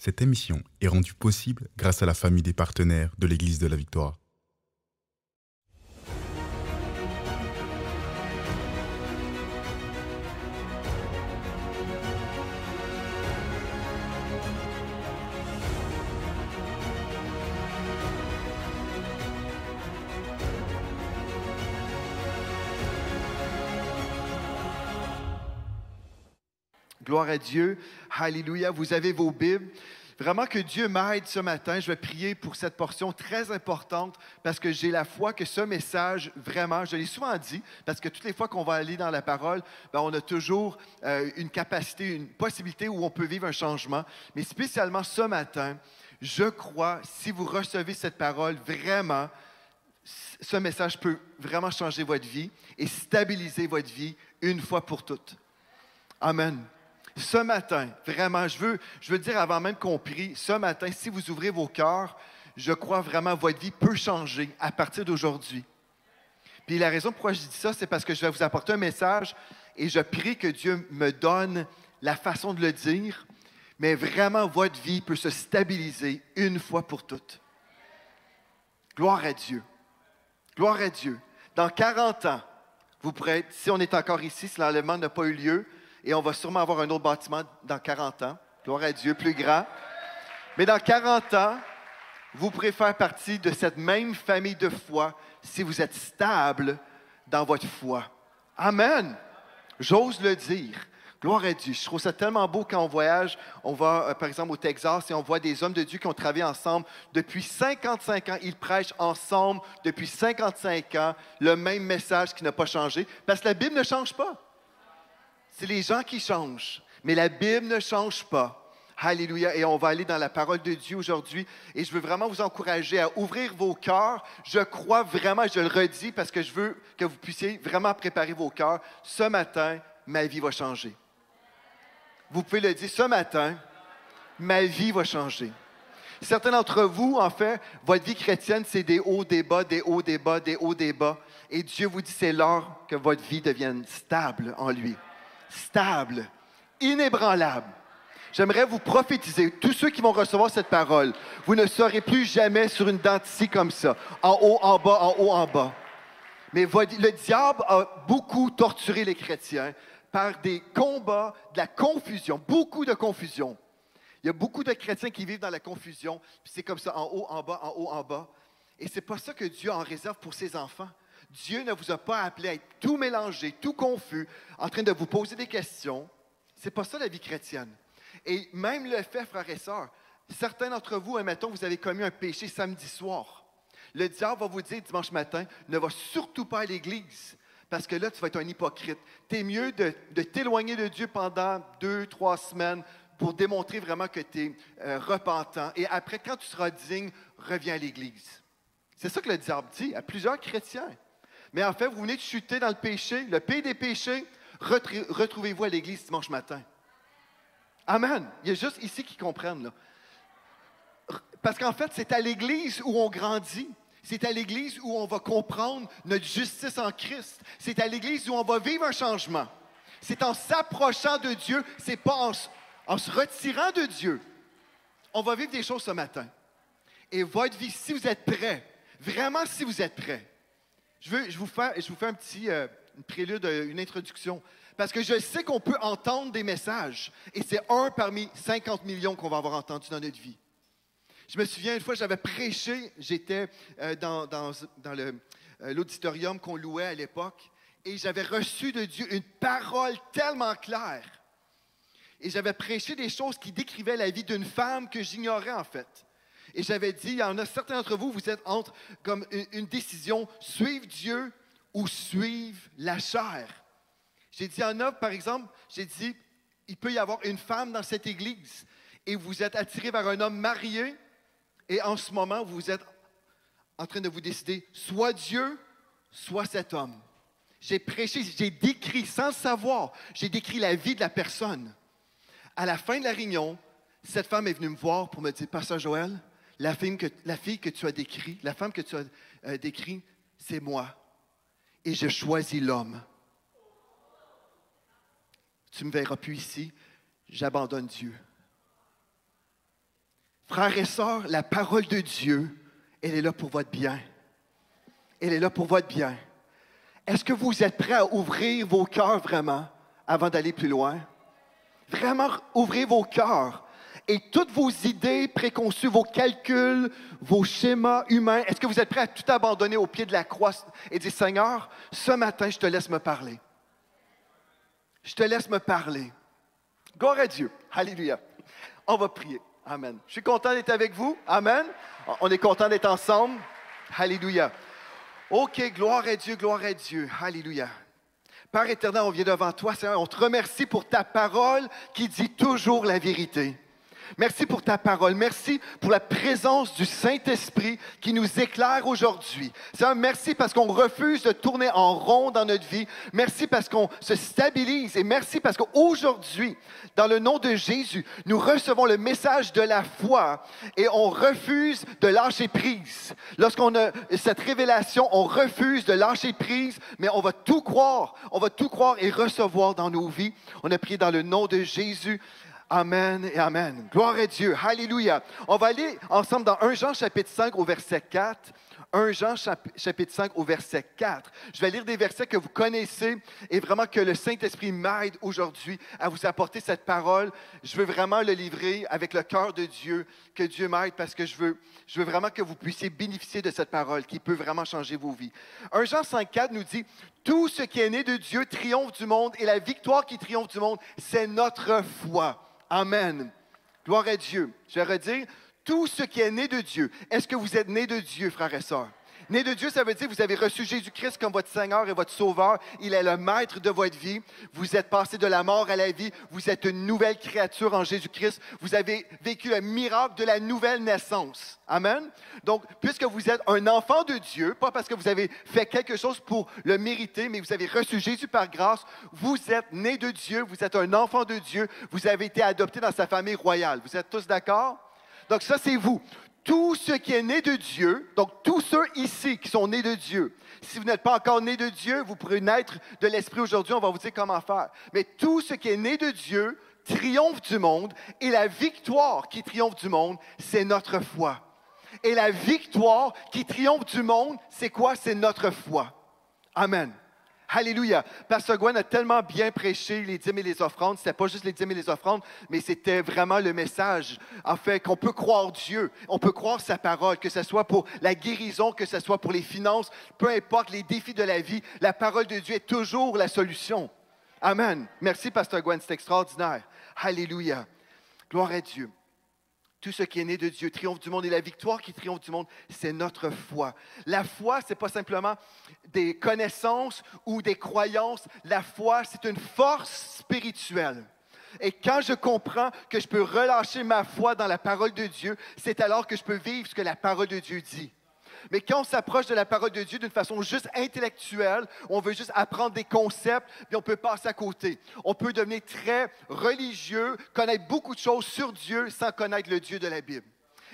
Cette émission est rendue possible grâce à la famille des partenaires de l'Église de la Victoire. Gloire à Dieu. Alléluia. Vous avez vos Bibles. Vraiment que Dieu m'aide ce matin. Je vais prier pour cette portion très importante parce que j'ai la foi que ce message, vraiment, je l'ai souvent dit, parce que toutes les fois qu'on va aller dans la parole, on a toujours une capacité, une possibilité où on peut vivre un changement. Mais spécialement ce matin, je crois, si vous recevez cette parole, vraiment, ce message peut vraiment changer votre vie et stabiliser votre vie une fois pour toutes. Amen. Ce matin, vraiment, je veux dire avant même qu'on prie, ce matin, si vous ouvrez vos cœurs, je crois vraiment que votre vie peut changer à partir d'aujourd'hui. Puis la raison pourquoi je dis ça, c'est parce que je vais vous apporter un message et je prie que Dieu me donne la façon de le dire, mais vraiment, votre vie peut se stabiliser une fois pour toutes. Gloire à Dieu. Gloire à Dieu. Dans 40 ans, vous pourrez être, si on est encore ici, si l'enlèvement n'a pas eu lieu, et on va sûrement avoir un autre bâtiment dans 40 ans. Gloire à Dieu, plus grand. Mais dans 40 ans, vous pourrez faire partie de cette même famille de foi si vous êtes stable dans votre foi. Amen. J'ose le dire. Gloire à Dieu. Je trouve ça tellement beau quand on voyage. On va, par exemple, au Texas et on voit des hommes de Dieu qui ont travaillé ensemble depuis 55 ans. Ils prêchent ensemble depuis 55 ans le même message qui n'a pas changé parce que la Bible ne change pas. C'est les gens qui changent, mais la Bible ne change pas. Alléluia. Et on va aller dans la parole de Dieu aujourd'hui. Et je veux vraiment vous encourager à ouvrir vos cœurs. Je crois vraiment, je le redis, parce que je veux que vous puissiez vraiment préparer vos cœurs. Ce matin, ma vie va changer. Vous pouvez le dire, ce matin, ma vie va changer. Certains d'entre vous, en fait, votre vie chrétienne, c'est des hauts, des bas, des hauts, des bas, des hauts, des bas. Et Dieu vous dit, c'est l'heure que votre vie devienne stable en lui. Stable, inébranlable. J'aimerais vous prophétiser, tous ceux qui vont recevoir cette parole, vous ne serez plus jamais sur une denticie comme ça, en haut, en bas, en haut, en bas. Mais le diable a beaucoup torturé les chrétiens par des combats, de la confusion, beaucoup de confusion. Il y a beaucoup de chrétiens qui vivent dans la confusion, puis c'est comme ça, en haut, en bas, en haut, en bas. Et c'est pas ça que Dieu en réserve pour ses enfants. Dieu ne vous a pas appelé à être tout mélangé, tout confus, en train de vous poser des questions. Ce n'est pas ça la vie chrétienne. Et même le fait, frères et sœurs, certains d'entre vous, admettons, vous avez commis un péché samedi soir. Le diable va vous dire dimanche matin, ne va surtout pas à l'église, parce que là, tu vas être un hypocrite. Tu es mieux de t'éloigner de Dieu pendant 2-3 semaines pour démontrer vraiment que tu es repentant. Et après, quand tu seras digne, reviens à l'église. C'est ça que le diable dit à plusieurs chrétiens. Mais en fait, vous venez de chuter dans le péché, le pays des péchés, retrouvez-vous à l'église dimanche matin. Amen. Il y a juste ici qui comprennent. Là. Parce qu'en fait, c'est à l'église où on grandit. C'est à l'église où on va comprendre notre justice en Christ. C'est à l'église où on va vivre un changement. C'est en s'approchant de Dieu, c'est pas en se retirant de Dieu. On va vivre des choses ce matin. Et votre vie, si vous êtes prêts, vraiment si vous êtes prêts, je vous fais un petit une prélude, une introduction. Parce que je sais qu'on peut entendre des messages. Et c'est un parmi 50 millions qu'on va avoir entendu dans notre vie. Je me souviens, une fois, j'avais prêché. J'étais dans l'auditorium qu'on louait à l'époque. Et j'avais reçu de Dieu une parole tellement claire. Et j'avais prêché des choses qui décrivaient la vie d'une femme que j'ignorais en fait. Et j'avais dit, il y en a certains d'entre vous, vous êtes entre comme une décision, suivre Dieu ou suivre la chair. J'ai dit, il y en a, par exemple, j'ai dit, il peut y avoir une femme dans cette église et vous êtes attiré vers un homme marié et en ce moment, vous êtes en train de vous décider, soit Dieu, soit cet homme. J'ai prêché, j'ai décrit sans le savoir, j'ai décrit la vie de la personne. À la fin de la réunion, cette femme est venue me voir pour me dire, Pasteur Joël, la fille que tu as décrit, la femme que tu as décrit, c'est moi. Et je choisis l'homme. Tu ne me verras plus ici, j'abandonne Dieu. Frères et sœurs, la parole de Dieu, elle est là pour votre bien. Elle est là pour votre bien. Est-ce que vous êtes prêts à ouvrir vos cœurs vraiment avant d'aller plus loin? Vraiment, ouvrez vos cœurs. Et toutes vos idées préconçues, vos calculs, vos schémas humains, est-ce que vous êtes prêts à tout abandonner au pied de la croix et dire, Seigneur, ce matin, je te laisse me parler. Je te laisse me parler. Gloire à Dieu. Alléluia. On va prier. Amen. Je suis content d'être avec vous. Amen. On est content d'être ensemble. Alléluia. OK, gloire à Dieu, gloire à Dieu. Alléluia. Père éternel, on vient devant toi, Seigneur. On te remercie pour ta parole qui dit toujours la vérité. Merci pour ta parole. Merci pour la présence du Saint-Esprit qui nous éclaire aujourd'hui. Seigneur, merci parce qu'on refuse de tourner en rond dans notre vie. Merci parce qu'on se stabilise. Et merci parce qu'aujourd'hui, dans le nom de Jésus, nous recevons le message de la foi et on refuse de lâcher prise. Lorsqu'on a cette révélation, on refuse de lâcher prise, mais on va tout croire. On va tout croire et recevoir dans nos vies. On a prié dans le nom de Jésus. Amen et Amen. Gloire à Dieu. Alléluia. On va aller ensemble dans 1 Jean chapitre 5 au verset 4. 1 Jean chapitre 5 au verset 4. Je vais lire des versets que vous connaissez et vraiment que le Saint-Esprit m'aide aujourd'hui à vous apporter cette parole. Je veux vraiment le livrer avec le cœur de Dieu, que Dieu m'aide parce que je veux vraiment que vous puissiez bénéficier de cette parole qui peut vraiment changer vos vies. 1 Jean 5, 4 nous dit « Tout ce qui est né de Dieu triomphe du monde et la victoire qui triomphe du monde, c'est notre foi. » Amen. Gloire à Dieu. Je vais redire, tout ce qui est né de Dieu. Est-ce que vous êtes né de Dieu, frères et sœurs? Né de Dieu, ça veut dire que vous avez reçu Jésus-Christ comme votre Seigneur et votre Sauveur. Il est le maître de votre vie. Vous êtes passé de la mort à la vie. Vous êtes une nouvelle créature en Jésus-Christ. Vous avez vécu le miracle de la nouvelle naissance. Amen. Donc, puisque vous êtes un enfant de Dieu, pas parce que vous avez fait quelque chose pour le mériter, mais vous avez reçu Jésus par grâce, vous êtes né de Dieu, vous êtes un enfant de Dieu, vous avez été adopté dans sa famille royale. Vous êtes tous d'accord? Donc, ça, c'est vous. Tout ce qui est né de Dieu, donc tous ceux ici qui sont nés de Dieu, si vous n'êtes pas encore né de Dieu, vous pourrez naître de l'Esprit aujourd'hui, on va vous dire comment faire. Mais tout ce qui est né de Dieu triomphe du monde et la victoire qui triomphe du monde, c'est notre foi. Et la victoire qui triomphe du monde, c'est quoi? C'est notre foi. Amen. Alléluia. Pasteur Gwen a tellement bien prêché les dîmes et les offrandes. Ce n'était pas juste les dîmes et les offrandes, mais c'était vraiment le message, en fait, qu'on peut croire Dieu, on peut croire sa parole, que ce soit pour la guérison, que ce soit pour les finances, peu importe les défis de la vie, la parole de Dieu est toujours la solution. Amen. Merci, Pasteur Gwen, c'est extraordinaire. Alléluia. Gloire à Dieu. Tout ce qui est né de Dieu triomphe du monde et la victoire qui triomphe du monde, c'est notre foi. La foi, ce n'est pas simplement des connaissances ou des croyances. La foi, c'est une force spirituelle. Et quand je comprends que je peux relâcher ma foi dans la parole de Dieu, c'est alors que je peux vivre ce que la parole de Dieu dit. Mais quand on s'approche de la parole de Dieu d'une façon juste intellectuelle, on veut juste apprendre des concepts, puis on peut passer à côté. On peut devenir très religieux, connaître beaucoup de choses sur Dieu sans connaître le Dieu de la Bible.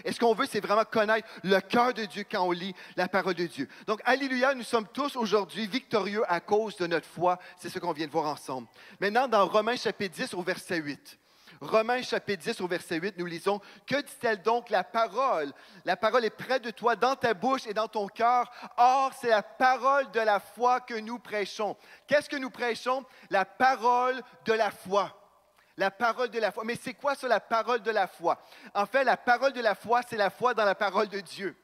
Et ce qu'on veut, c'est vraiment connaître le cœur de Dieu quand on lit la parole de Dieu. Donc, alléluia, nous sommes tous aujourd'hui victorieux à cause de notre foi. C'est ce qu'on vient de voir ensemble. Maintenant, dans Romains chapitre 10 au verset 8. Romains chapitre 10 au verset 8, nous lisons « Que dit-elle donc la parole? La parole est près de toi, dans ta bouche et dans ton cœur. Or, c'est la parole de la foi que nous prêchons. » Qu'est-ce que nous prêchons? La parole de la foi. La parole de la foi. Mais c'est quoi ça, la parole de la foi? En fait, la parole de la foi, c'est la foi dans la parole de Dieu.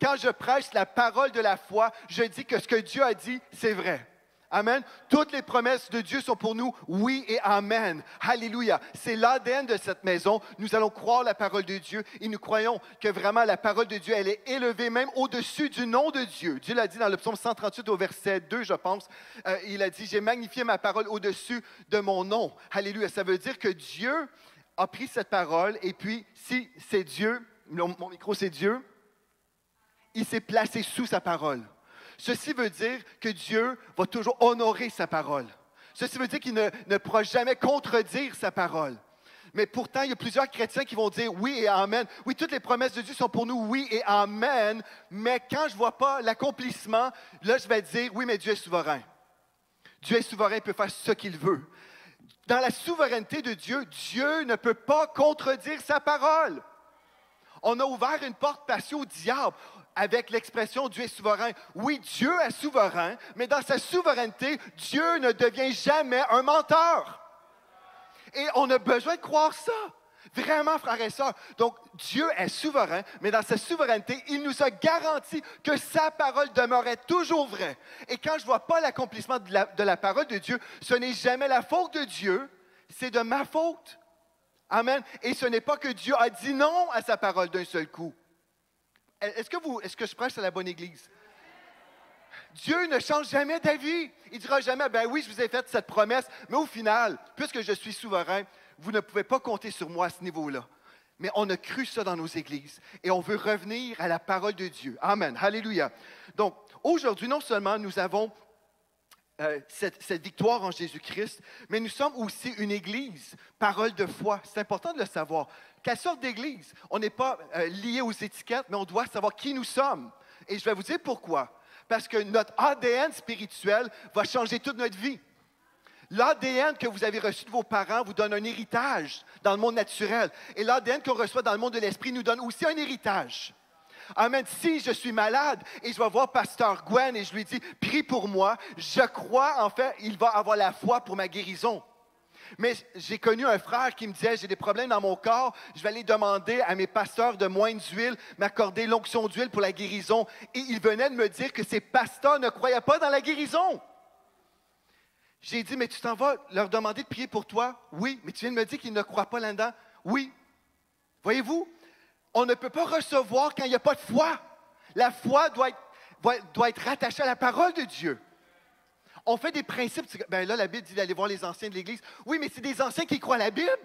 Quand je prêche la parole de la foi, je dis que ce que Dieu a dit, c'est vrai. Amen. Toutes les promesses de Dieu sont pour nous oui et amen. Alléluia. C'est l'ADN de cette maison. Nous allons croire la parole de Dieu et nous croyons que vraiment la parole de Dieu, elle est élevée même au-dessus du nom de Dieu. Dieu l'a dit dans le psaume 138 au verset 2, je pense. Il a dit, j'ai magnifié ma parole au-dessus de mon nom. Alléluia. Ça veut dire que Dieu a pris cette parole et puis si c'est Dieu, mon micro c'est Dieu, il s'est placé sous sa parole. Ceci veut dire que Dieu va toujours honorer sa parole. Ceci veut dire qu'il ne pourra jamais contredire sa parole. Mais pourtant, il y a plusieurs chrétiens qui vont dire oui et amen. Oui, toutes les promesses de Dieu sont pour nous oui et amen. Mais quand je ne vois pas l'accomplissement, là, je vais dire oui, mais Dieu est souverain. Dieu est souverain, il peut faire ce qu'il veut. Dans la souveraineté de Dieu, Dieu ne peut pas contredire sa parole. On a ouvert une porte passée au diable avec l'expression « Dieu est souverain ». Oui, Dieu est souverain, mais dans sa souveraineté, Dieu ne devient jamais un menteur. Et on a besoin de croire ça. Vraiment, frères et sœurs. Donc, Dieu est souverain, mais dans sa souveraineté, il nous a garanti que sa parole demeurait toujours vraie. Et quand je ne vois pas l'accomplissement de la parole de Dieu, ce n'est jamais la faute de Dieu, c'est de ma faute. Amen. Et ce n'est pas que Dieu a dit non à sa parole d'un seul coup. Est-ce que je prêche à la bonne Église? Dieu ne change jamais d'avis. Il ne dira jamais, ben oui, je vous ai fait cette promesse, mais au final, puisque je suis souverain, vous ne pouvez pas compter sur moi à ce niveau-là. Mais on a cru ça dans nos églises et on veut revenir à la parole de Dieu. Amen. Alléluia. Donc, aujourd'hui, non seulement nous avons cette victoire en Jésus-Christ, mais nous sommes aussi une église, parole de foi. C'est important de le savoir. Quelle sorte d'église? On n'est pas lié aux étiquettes, mais on doit savoir qui nous sommes. Et je vais vous dire pourquoi. Parce que notre ADN spirituel va changer toute notre vie. L'ADN que vous avez reçu de vos parents vous donne un héritage dans le monde naturel. Et l'ADN qu'on reçoit dans le monde de l'esprit nous donne aussi un héritage. Amen. Si je suis malade et je vais voir pasteur Gwen et je lui dis « Prie pour moi », je crois, en fait, il va avoir la foi pour ma guérison. Mais j'ai connu un frère qui me disait « J'ai des problèmes dans mon corps, je vais aller demander à mes pasteurs de moins d'huile, m'accorder l'onction d'huile pour la guérison. » Et il venait de me dire que ces pasteurs ne croyaient pas dans la guérison. J'ai dit « Mais tu t'en vas leur demander de prier pour toi? » « Oui. » « Mais tu viens de me dire qu'ils ne croient pas là-dedans? » « Oui. » Voyez-vous? On ne peut pas recevoir quand il n'y a pas de foi. La foi doit être rattachée à la parole de Dieu. On fait des principes. Ben là, la Bible dit d'aller voir les anciens de l'Église. Oui, mais c'est des anciens qui croient à la Bible.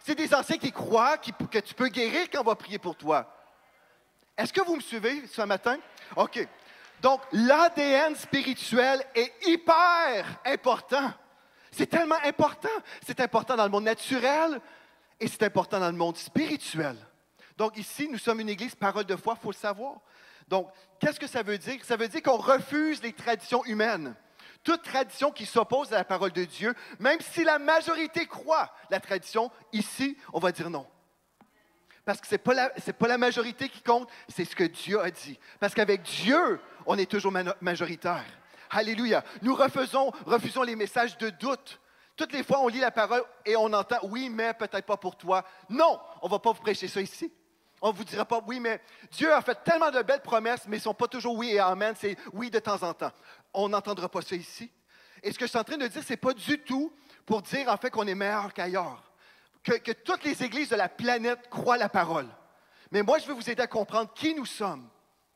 C'est des anciens qui croient que tu peux guérir quand on va prier pour toi. Est-ce que vous me suivez ce matin? OK. Donc, l'ADN spirituel est hyper important. C'est tellement important. C'est important dans le monde naturel et c'est important dans le monde spirituel. Donc ici, nous sommes une église parole de foi, il faut le savoir. Donc, qu'est-ce que ça veut dire? Ça veut dire qu'on refuse les traditions humaines. Toute tradition qui s'oppose à la parole de Dieu, même si la majorité croit la tradition, ici, on va dire non. Parce que ce n'est pas la majorité qui compte, c'est ce que Dieu a dit. Parce qu'avec Dieu, on est toujours majoritaire. Alléluia. Nous refusons les messages de doute. Toutes les fois, on lit la parole et on entend « Oui, mais peut-être pas pour toi ». Non, on ne va pas vous prêcher ça ici. On ne vous dira pas « Oui, mais Dieu a fait tellement de belles promesses, mais ils ne sont pas toujours oui et amen, c'est oui de temps en temps ». On n'entendra pas ça ici. Et ce que je suis en train de dire, ce n'est pas du tout pour dire en fait qu'on est meilleur qu'ailleurs. Que toutes les églises de la planète croient la parole. Mais moi, je veux vous aider à comprendre qui nous sommes.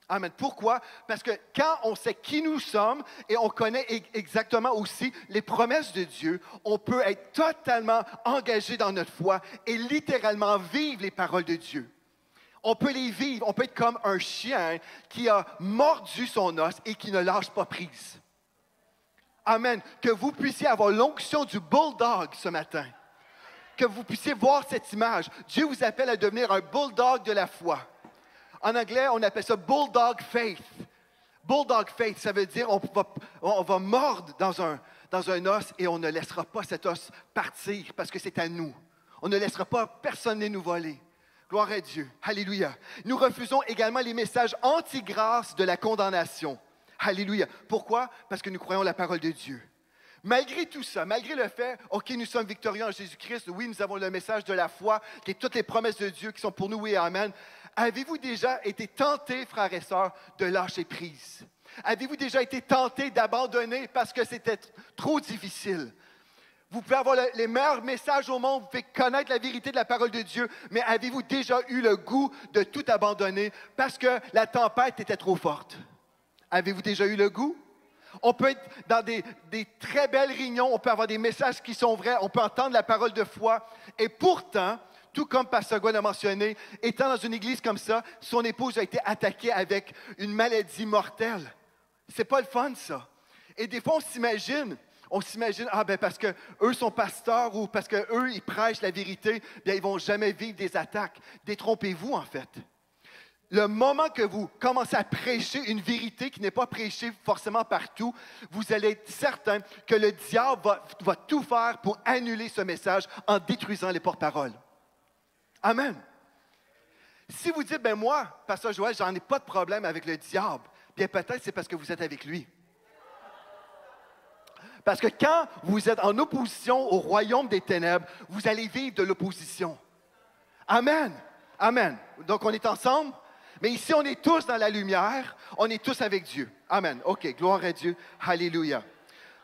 Amen. Pourquoi? Parce que quand on sait qui nous sommes et on connaît exactement aussi les promesses de Dieu, on peut être totalement engagé dans notre foi et littéralement vivre les paroles de Dieu. On peut les vivre. On peut être comme un chien qui a mordu son os et qui ne lâche pas prise. Amen. Que vous puissiez avoir l'onction du bulldog ce matin. Que vous puissiez voir cette image. Dieu vous appelle à devenir un bulldog de la foi. En anglais, on appelle ça bulldog faith. Bulldog faith, ça veut dire on va mordre dans un os et on ne laissera pas cet os partir parce que c'est à nous. On ne laissera pas personne nous voler. Gloire à Dieu. Alléluia. Nous refusons également les messages anti-grâce de la condamnation. Alléluia. Pourquoi? Parce que nous croyons la parole de Dieu. Malgré tout ça, malgré le fait, OK, nous sommes victorieux en Jésus-Christ, oui, nous avons le message de la foi, qui est toutes les promesses de Dieu qui sont pour nous, oui, amen. Avez-vous déjà été tentés, frères et sœurs, de lâcher prise? Avez-vous déjà été tentés d'abandonner parce que c'était trop difficile? Vous pouvez avoir les meilleurs messages au monde, vous pouvez connaître la vérité de la parole de Dieu, mais avez-vous déjà eu le goût de tout abandonner parce que la tempête était trop forte? Avez-vous déjà eu le goût? On peut être dans des très belles réunions, on peut avoir des messages qui sont vrais, on peut entendre la parole de foi. Et pourtant, tout comme Pasteur Gwen a mentionné, étant dans une église comme ça, son épouse a été attaquée avec une maladie mortelle. C'est pas le fun, ça. Et des fois, on s'imagine, parce qu'eux sont pasteurs ou parce qu'eux, ils prêchent la vérité, bien, ils ne vont jamais vivre des attaques. Détrompez-vous, en fait. Le moment que vous commencez à prêcher une vérité qui n'est pas prêchée forcément partout, vous allez être certain que le diable va tout faire pour annuler ce message en détruisant les porte-paroles. Amen. Si vous dites, ben moi, Pasteur Joël, j'en ai pas de problème avec le diable, bien peut-être c'est parce que vous êtes avec lui. Parce que quand vous êtes en opposition au royaume des ténèbres, vous allez vivre de l'opposition. Amen. Amen. Donc, on est ensemble, mais ici, on est tous dans la lumière, on est tous avec Dieu. Amen. OK, gloire à Dieu. Alléluia.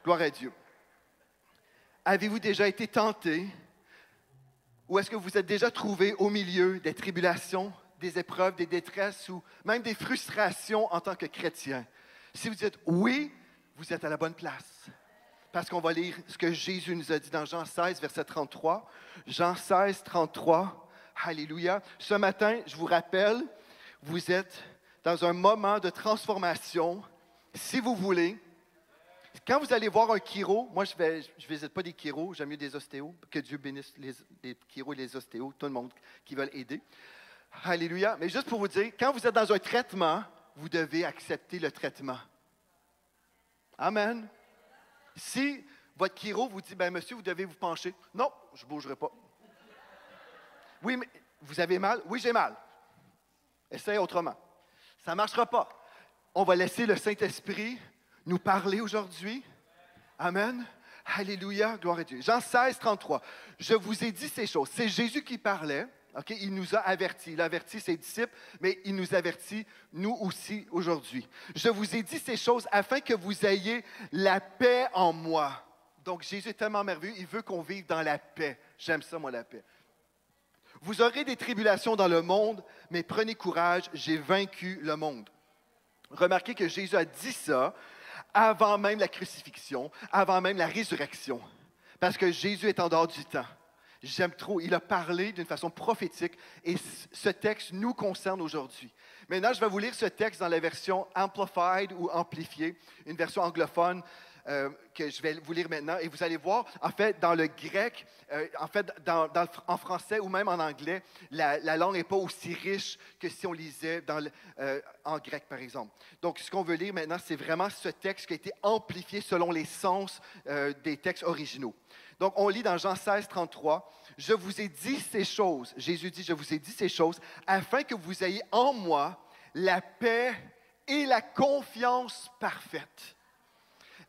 Gloire à Dieu. Avez-vous déjà été tenté ou est-ce que vous êtes déjà trouvé au milieu des tribulations, des épreuves, des détresses ou même des frustrations en tant que chrétien? Si vous dites oui, vous êtes à la bonne place. Parce qu'on va lire ce que Jésus nous a dit dans Jean 16, verset 33. Jean 16, 33. Alléluia. Ce matin, je vous rappelle, vous êtes dans un moment de transformation. Si vous voulez, quand vous allez voir un chiro, moi je visite pas des chiros, j'aime mieux des ostéos. Que Dieu bénisse les chiros et les ostéos, tout le monde qui veulent aider. Alléluia. Mais juste pour vous dire, quand vous êtes dans un traitement, vous devez accepter le traitement. Amen. Si votre chiro vous dit, ben monsieur, vous devez vous pencher. Non, je ne bougerai pas. Oui, mais vous avez mal? Oui, j'ai mal. Essayez autrement. Ça ne marchera pas. On va laisser le Saint-Esprit nous parler aujourd'hui. Amen. Alléluia, gloire à Dieu. Jean 16, 33. Je vous ai dit ces choses. C'est Jésus qui parlait. Okay? Il nous a avertis. Il a averti ses disciples, mais il nous avertit, nous aussi, aujourd'hui. Je vous ai dit ces choses afin que vous ayez la paix en moi. Donc, Jésus est tellement merveilleux, il veut qu'on vive dans la paix. J'aime ça, moi, la paix. Vous aurez des tribulations dans le monde, mais prenez courage, j'ai vaincu le monde. Remarquez que Jésus a dit ça avant même la crucifixion, avant même la résurrection, parce que Jésus est en dehors du temps. J'aime trop. Il a parlé d'une façon prophétique et ce texte nous concerne aujourd'hui. Maintenant, je vais vous lire ce texte dans la version Amplified ou amplifiée, une version anglophone que je vais vous lire maintenant. Et vous allez voir, en fait, dans le grec, en français ou même en anglais, la langue n'est pas aussi riche que si on lisait en grec, par exemple. Donc, ce qu'on veut lire maintenant, c'est vraiment ce texte qui a été amplifié selon les sens des textes originaux. Donc, on lit dans Jean 16, 33, « Je vous ai dit ces choses, Jésus dit, je vous ai dit ces choses, afin que vous ayez en moi la paix et la confiance parfaite. »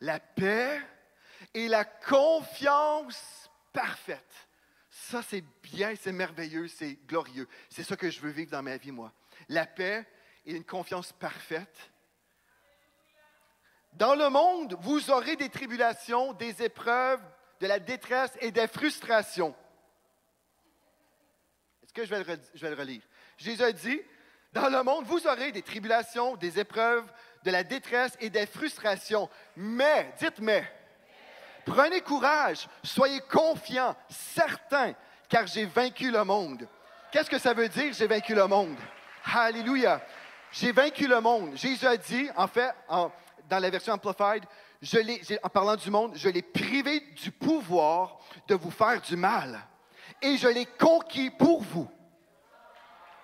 La paix et la confiance parfaite. Ça, c'est bien, c'est merveilleux, c'est glorieux. C'est ça que je veux vivre dans ma vie, moi. La paix et une confiance parfaite. Dans le monde, vous aurez des tribulations, des épreuves, de la détresse et des frustrations. Est-ce que je vais le relire? Jésus a dit, dans le monde, vous aurez des tribulations, des épreuves, de la détresse et des frustrations. Mais, dites mais, prenez courage, soyez confiants, certains, car j'ai vaincu le monde. Qu'est-ce que ça veut dire, j'ai vaincu le monde? Alléluia! J'ai vaincu le monde. Jésus a dit, en fait, dans la version Amplified, en parlant du monde, je l'ai privé du pouvoir de vous faire du mal. Et je l'ai conquis pour vous.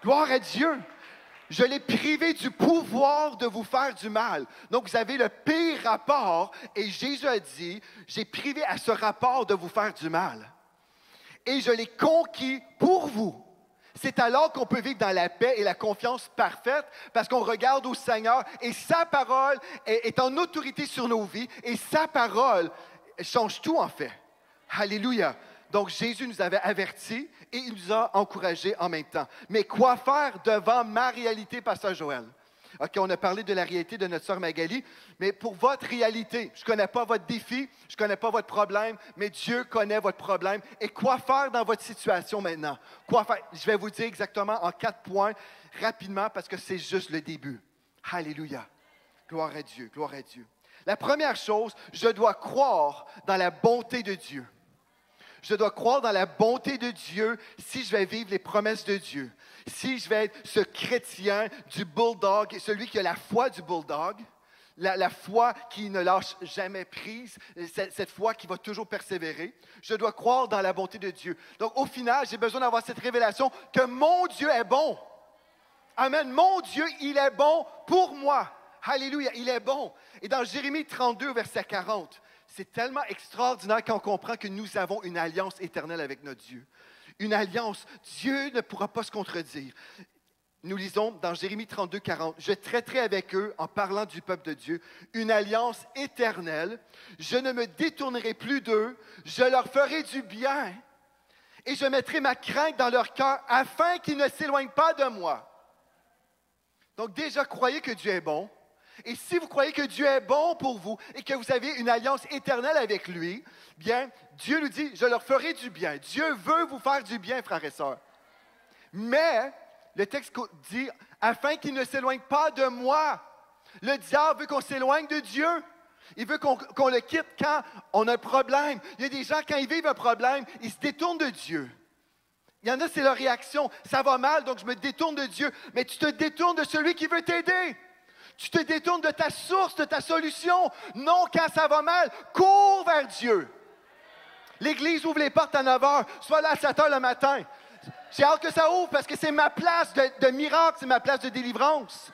Gloire à Dieu! Je l'ai privé du pouvoir de vous faire du mal. Donc, vous avez le pire rapport et Jésus a dit, j'ai privé à ce rapport de vous faire du mal. Et je l'ai conquis pour vous. C'est alors qu'on peut vivre dans la paix et la confiance parfaite parce qu'on regarde au Seigneur et sa parole est en autorité sur nos vies et sa parole change tout en fait. Alléluia. Donc, Jésus nous avait avertis et il nous a encouragés en même temps. Mais quoi faire devant ma réalité, Pasteur Joël? OK, on a parlé de la réalité de notre sœur Magali, mais pour votre réalité, je ne connais pas votre défi, je ne connais pas votre problème, mais Dieu connaît votre problème. Et quoi faire dans votre situation maintenant? Quoi faire? Je vais vous dire exactement en 4 points, rapidement, parce que c'est juste le début. Alléluia. Gloire à Dieu, gloire à Dieu. La première chose, je dois croire dans la bonté de Dieu. Je dois croire dans la bonté de Dieu si je vais vivre les promesses de Dieu. Si je vais être ce chrétien du bulldog, celui qui a la foi du bulldog, la foi qui ne lâche jamais prise, cette foi qui va toujours persévérer. Je dois croire dans la bonté de Dieu. Donc, au final, j'ai besoin d'avoir cette révélation que mon Dieu est bon. Amen. Mon Dieu, il est bon pour moi. Alléluia, il est bon. Et dans Jérémie 32, verset 40, c'est tellement extraordinaire quand on comprend que nous avons une alliance éternelle avec notre Dieu. Une alliance. Dieu ne pourra pas se contredire. nous lisons dans Jérémie 32, 40, « Je traiterai avec eux, en parlant du peuple de Dieu, une alliance éternelle. Je ne me détournerai plus d'eux. Je leur ferai du bien et je mettrai ma crainte dans leur cœur afin qu'ils ne s'éloignent pas de moi. » Donc déjà, croyez que Dieu est bon. Et si vous croyez que Dieu est bon pour vous et que vous avez une alliance éternelle avec lui, bien, Dieu nous dit, je leur ferai du bien. Dieu veut vous faire du bien, frères et sœurs. Mais, le texte dit, afin qu'ils ne s'éloignent pas de moi. Le diable veut qu'on s'éloigne de Dieu. Il veut qu'on le quitte quand on a un problème. Il y a des gens, quand ils vivent un problème, ils se détournent de Dieu. Il y en a, c'est leur réaction. Ça va mal, donc je me détourne de Dieu. Mais tu te détournes de celui qui veut t'aider. Tu te détournes de ta source, de ta solution. Non, quand ça va mal, cours vers Dieu. L'Église ouvre les portes à 9 h. Sois là à 7 h le matin. J'ai hâte que ça ouvre parce que c'est ma place de miracle, c'est ma place de délivrance.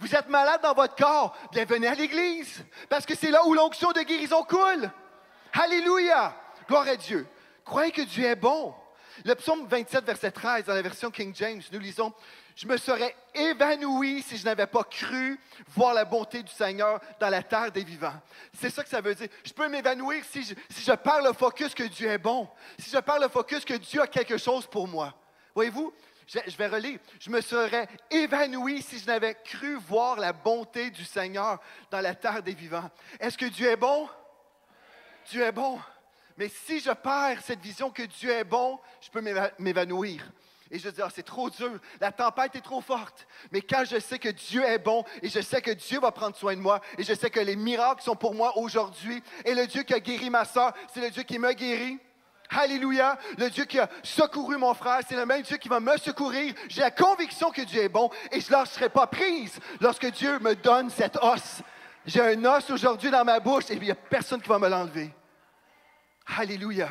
Vous êtes malade dans votre corps, bien venez à l'Église. Parce que c'est là où l'onction de guérison coule. Alléluia! Gloire à Dieu. Croyez que Dieu est bon. Le psaume 27, verset 13, dans la version King James, nous lisons « Je me serais évanoui si je n'avais pas cru voir la bonté du Seigneur dans la terre des vivants. » C'est ça que ça veut dire. Je peux m'évanouir si je perds le focus que Dieu est bon, si je perds le focus que Dieu a quelque chose pour moi. Voyez-vous, je vais relire. « Je me serais évanoui si je n'avais cru voir la bonté du Seigneur dans la terre des vivants. » Est-ce que Dieu est bon? Dieu est bon. Mais si je perds cette vision que Dieu est bon, je peux m'évanouir. Et je dis, c'est trop dur, la tempête est trop forte. Mais quand je sais que Dieu est bon et je sais que Dieu va prendre soin de moi et je sais que les miracles sont pour moi aujourd'hui et le Dieu qui a guéri ma soeur, c'est le Dieu qui m'a guéri. Alléluia! Le Dieu qui a secouru mon frère, c'est le même Dieu qui va me secourir. J'ai la conviction que Dieu est bon et je ne lâcherai pas prise lorsque Dieu me donne cet os. J'ai un os aujourd'hui dans ma bouche et il n'y a personne qui va me l'enlever. Alléluia.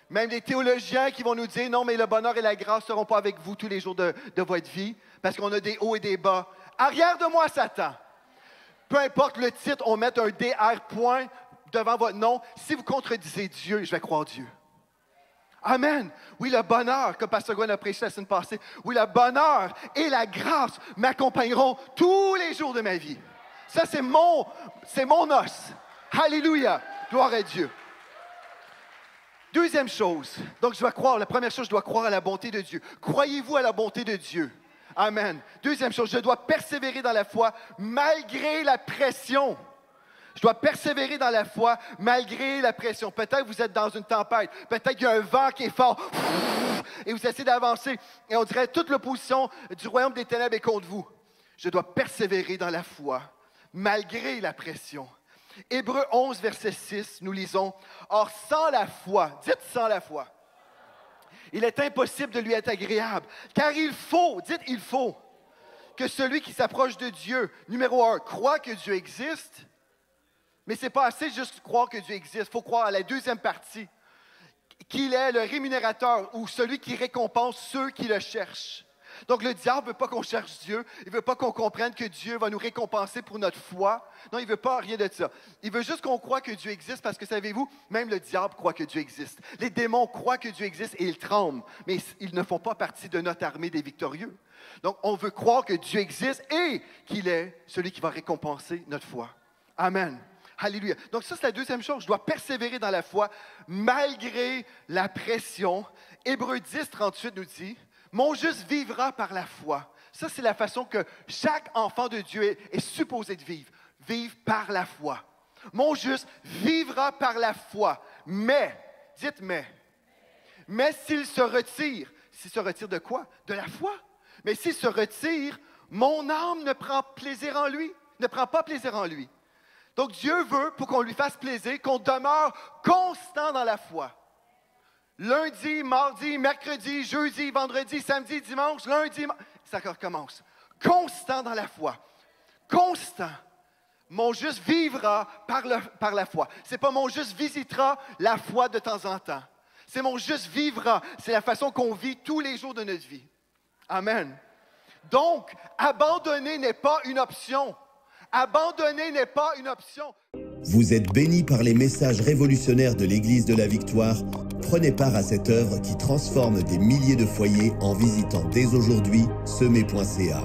Même les théologiens qui vont nous dire, non, mais le bonheur et la grâce ne seront pas avec vous tous les jours de votre vie, parce qu'on a des hauts et des bas. Arrière de moi, Satan. Peu importe le titre, on met un DR point devant votre nom. Si vous contredisez Dieu, je vais croire Dieu. Amen. Oui, le bonheur, comme Pasteur Gwen a prêché la semaine passée, oui, le bonheur et la grâce m'accompagneront tous les jours de ma vie. Ça, c'est mon os. Alléluia. Gloire à Dieu. Deuxième chose, donc je dois croire, la première chose, je dois croire à la bonté de Dieu. Croyez-vous à la bonté de Dieu? Amen. Deuxième chose, je dois persévérer dans la foi malgré la pression. Je dois persévérer dans la foi malgré la pression. Peut-être que vous êtes dans une tempête, peut-être qu'il y a un vent qui est fort et vous essayez d'avancer et on dirait toute l'opposition du royaume des ténèbres est contre vous. Je dois persévérer dans la foi malgré la pression. Hébreux 11, verset 6, nous lisons « Or, sans la foi, dites sans la foi, il est impossible de lui être agréable, car il faut, dites il faut, que celui qui s'approche de Dieu, numéro 1, croit que Dieu existe, mais ce n'est pas assez juste croire que Dieu existe, il faut croire à la deuxième partie, qu'il est le rémunérateur ou celui qui récompense ceux qui le cherchent. » Donc, le diable ne veut pas qu'on cherche Dieu. Il ne veut pas qu'on comprenne que Dieu va nous récompenser pour notre foi. Non, il ne veut pas rien de ça. Il veut juste qu'on croit que Dieu existe parce que, savez-vous, même le diable croit que Dieu existe. Les démons croient que Dieu existe et ils tremblent, mais ils ne font pas partie de notre armée des victorieux. Donc, on veut croire que Dieu existe et qu'il est celui qui va récompenser notre foi. Amen. Alléluia. Donc, ça, c'est la deuxième chose. Je dois persévérer dans la foi malgré la pression. Hébreux 10, 38 nous dit... Mon juste vivra par la foi. Ça, c'est la façon que chaque enfant de Dieu est supposé de vivre. Vivre par la foi. Mon juste vivra par la foi. Mais, dites mais s'il se retire de quoi? De la foi. Mais s'il se retire, mon âme ne prend plaisir en lui, ne prend pas plaisir en lui. Donc, Dieu veut, pour qu'on lui fasse plaisir, qu'on demeure constant dans la foi. Lundi, mardi, mercredi, jeudi, vendredi, samedi, dimanche, lundi, ça recommence. Constant dans la foi. Constant. Mon juste vivra par la foi. Ce n'est pas mon juste visitera la foi de temps en temps. C'est mon juste vivra. C'est la façon qu'on vit tous les jours de notre vie. Amen. Donc, abandonner n'est pas une option. Abandonner n'est pas une option. Vous êtes bénis par les messages révolutionnaires de l'Église de la Victoire. Prenez part à cette œuvre qui transforme des milliers de foyers en visitant dès aujourd'hui semer.ca.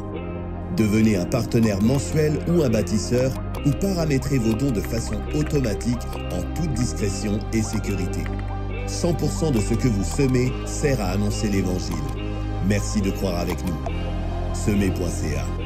Devenez un partenaire mensuel ou un bâtisseur ou paramétrez vos dons de façon automatique en toute discrétion et sécurité. 100% de ce que vous semez sert à annoncer l'Évangile. Merci de croire avec nous. Semer.ca